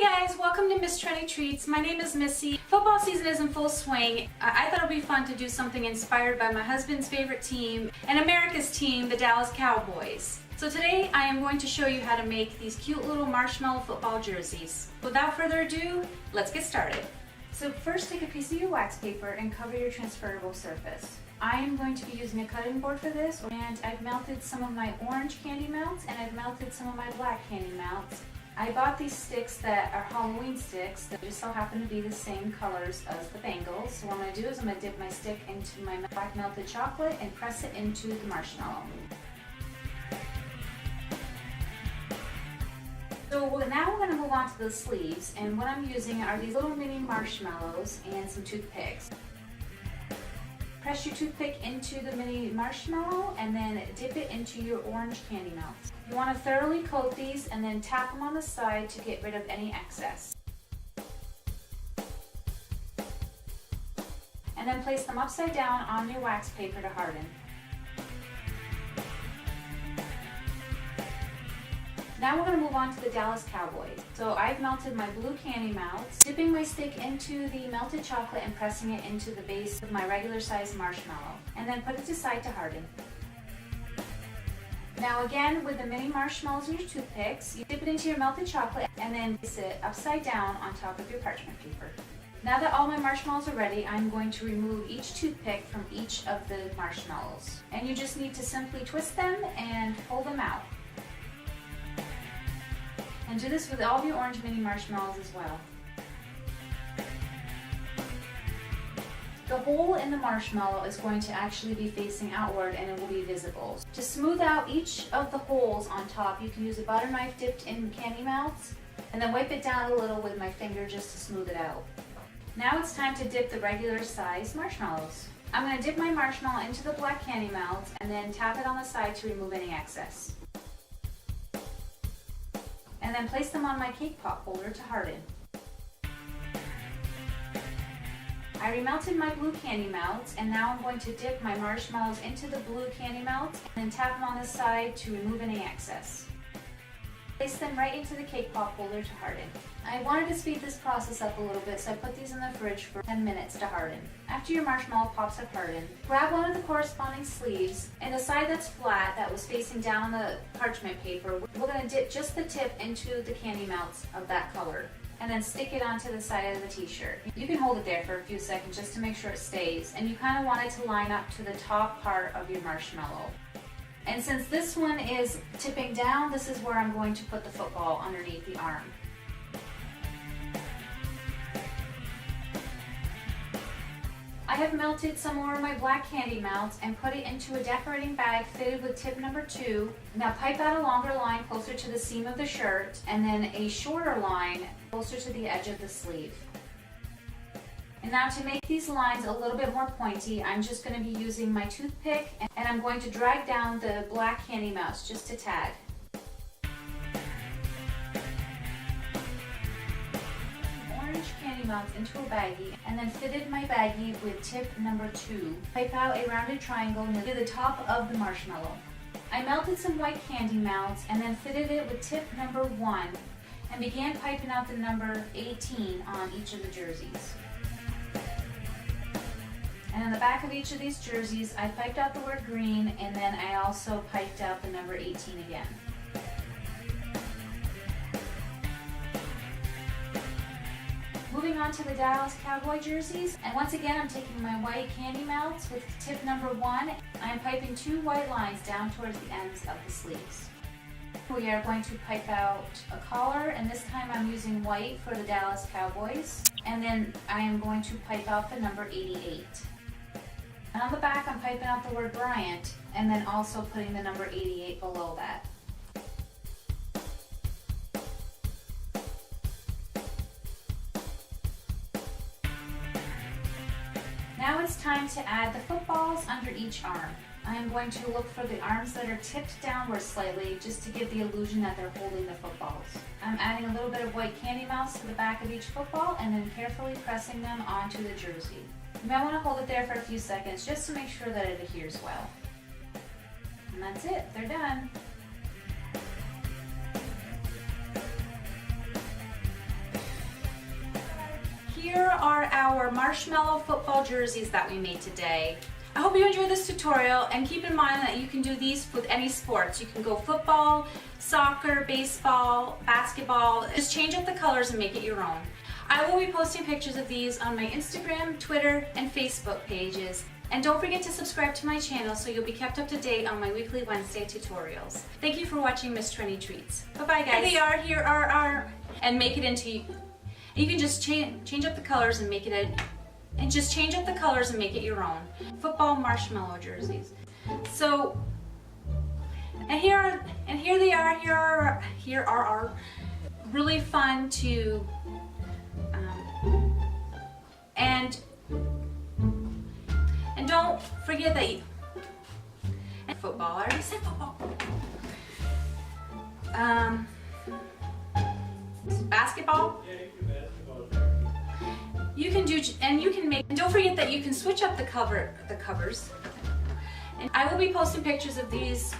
Guys, welcome to Miss Trendy Treats. My name is Missy. Football season is in full swing. I thought it would be fun to do something inspired by my husband's favorite team and America's team, the Dallas Cowboys. So today I am going to show you how to make these cute little marshmallow football jerseys. Without further ado, let's get started. So first take a piece of your wax paper and cover your transferable surface. I am going to be using a cutting board for this, and I've melted some of my orange candy melts and I've melted some of my black candy melts. I bought these sticks that are Halloween sticks that just so happen to be the same colors as the bangles. So what I'm going to do is I'm going to dip my stick into my black melted chocolate and press it into the marshmallow. So now we're going to move on to the sleeves, and what I'm using are these little mini marshmallows and some toothpicks. Press your toothpick into the mini marshmallow and then dip it into your orange candy melts. You want to thoroughly coat these and then tap them on the side to get rid of any excess. And then place them upside down on your wax paper to harden. Now we're going to move on to the Dallas Cowboys. So I've melted my blue candy melts, dipping my stick into the melted chocolate and pressing it into the base of my regular size marshmallow, and then put it aside to harden. Now again, with the mini marshmallows and your toothpicks, you dip it into your melted chocolate and then place it upside down on top of your parchment paper. Now that all my marshmallows are ready, I'm going to remove each toothpick from each of the marshmallows. And you just need to simply twist them and pull them out. And do this with all of your orange mini marshmallows as well. The hole in the marshmallow is going to actually be facing outward and it will be visible. To smooth out each of the holes on top, you can use a butter knife dipped in candy melts and then wipe it down a little with my finger just to smooth it out. Now it's time to dip the regular size marshmallows. I'm going to dip my marshmallow into the black candy melts and then tap it on the side to remove any excess. And then place them on my cake pop holder to harden. I remelted my blue candy melts, and now I'm going to dip my marshmallows into the blue candy melts and then tap them on the side to remove any excess. Place them right into the cake pop holder to harden. I wanted to speed this process up a little bit, so I put these in the fridge for 10 minutes to harden. After your marshmallow pops have hardened, grab one of the corresponding sleeves, and the side that's flat, that was facing down the parchment paper, we're going to dip just the tip into the candy melts of that color, and then stick it onto the side of the t-shirt. You can hold it there for a few seconds just to make sure it stays, and you kind of want it to line up to the top part of your marshmallow. And since this one is tipping down, this is where I'm going to put the football underneath the arm. I have melted some more of my black candy melts and put it into a decorating bag fitted with tip number 2. Now pipe out a longer line closer to the seam of the shirt and then a shorter line closer to the edge of the sleeve. And now to make these lines a little bit more pointy, I'm just going to be using my toothpick and I'm going to drag down the black candy melts just a tad. Candy melts into a baggie and then fitted my baggie with tip number 2. Pipe out a rounded triangle near the top of the marshmallow. I melted some white candy melts and then fitted it with tip number 1 and began piping out the number 18 on each of the jerseys. And on the back of each of these jerseys, I piped out the word green and then I also piped out the number 18 again. Moving on to the Dallas Cowboy jerseys, and once again I'm taking my white candy melts with tip number 1. I'm piping 2 white lines down towards the ends of the sleeves. We are going to pipe out a collar, and this time I'm using white for the Dallas Cowboys, and then I am going to pipe out the number 88. And on the back I'm piping out the word Bryant, and then also putting the number 88 below that. Now it's time to add the footballs under each arm. I am going to look for the arms that are tipped downward slightly just to give the illusion that they're holding the footballs. I'm adding a little bit of white candy melts to the back of each football and then carefully pressing them onto the jersey. You might want to hold it there for a few seconds just to make sure that it adheres well. And that's it, they're done. here are our marshmallow football jerseys that we made today. I hope you enjoyed this tutorial, and keep in mind that you can do these with any sports. You can go football, soccer, baseball, basketball. Just change up the colors and make it your own. I will be posting pictures of these on my Instagram, Twitter, and Facebook pages. And don't forget to subscribe to my channel so you'll be kept up to date on my weekly Wednesday tutorials. Thank you for watching Miss Trendy Treats. Bye-bye, guys. Here are our, and make it into, you can just change up the colors and make it your own. Football marshmallow jerseys. So, and here they are. Here are our really fun to, and don't forget that football. I already said football. Basketball. Yeah, you can do basketball. You can do, and you can make, and don't forget that you can switch up the covers. And I will be posting pictures of these